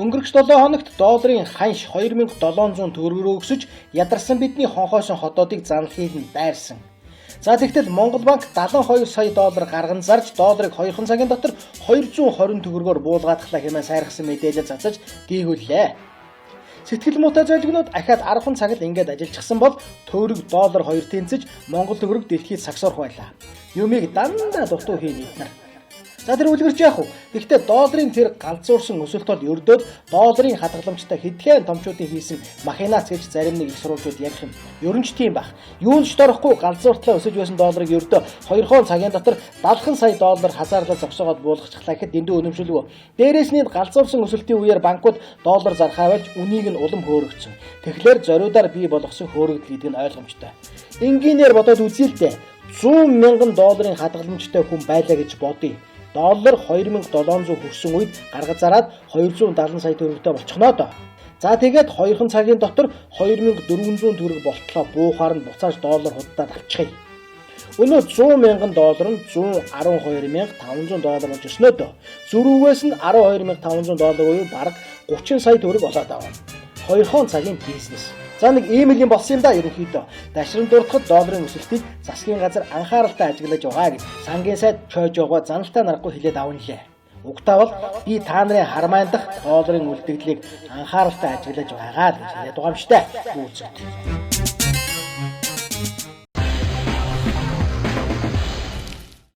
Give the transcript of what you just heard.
Өнгөрөх 7 хоногт долларын ханш 2700 төгрөгөөр өсөж ядарсан бидний хонхойсон хотоодыг заналхийлж дайрсан. За тэгтэл Монгол банк 72 сая доллар гарган зарж долларыг 2 цагийн дотор 220 төгрөгөөр буулгаадахлаа хэмээн сайрхсан мэдээлэл цацаж дээгүүллээ. Сэтгэл муутай зөвлөгнүүд ахаад 10 цагт ингээд ажиллачихсан бол төгрөг доллар 2 тэнцэж Монгол төгрөг дэлхийд сагсуурах байлаа. Юмыг дандаа дутуу хийнэ эднэр. За тэр үлгэрч яах вэ? Гэхдээ долларын тэр галзуурсан өсөлт бол ердөөд долларын хадгаламжтай хэдхэн томчуудын хийсэн махинац гэж зарим нэг их сурвалжууд ярих юм. Ер нь ч тийм байх. Юунд ч дорохгүй галзууртлаа өсөж байсан долларыг ердөө 2 цагийн дотор 70 сая доллар хазаарлаа зогсоогоод буулгачихлаа гэхэд дэндүү өнөмшөлгүй. Дээрээс нь галзуурсан өсөлтийн үеэр банкуд доллар зархаа болж үнийг нь улам хөөрөгцсөн. Тэгэхээр зориудаар бий болгосон хөөрөгдөл гэдэг нь ойлгомжтой. Энгийнээр бодоод үзье л дээ. 100 мянган долларын хадгаламжтай хүн байлаа гэж бодъё. Доллар 2700 хүрсэн үед гаргаж зараад 270 сая төгрөгтэй болчихноо доо. За тэгээд 2 цагийн дотор 2400 төгрөг болтлоо буухаар нь буцааж доллар худалдаад авчихъя. Өнөө 100 мянган доллар нь 112500 доллар болж өснөө дөө. Зөрүүгээс нь 12500 доллар буюу бараг 30 сая төгрөг болоод аваа. 2 цагийн бизнес. За нэг ийм л юм болсон юм да ерөнхийдөө. Дашрын дурдхад долларын өсөлтийг засгийн газар анхааралтай ажиглаж байгаа гэж сангийн сайд чойж байгаа заналтай нарахгүй хэлээд авна лээ. Угтаа бол би та нарын хармайндах долларын үлдэгдлийг анхааралтай ажиглаж байгаа гэж хэлээд байгаа юм штэ. Үүсэт.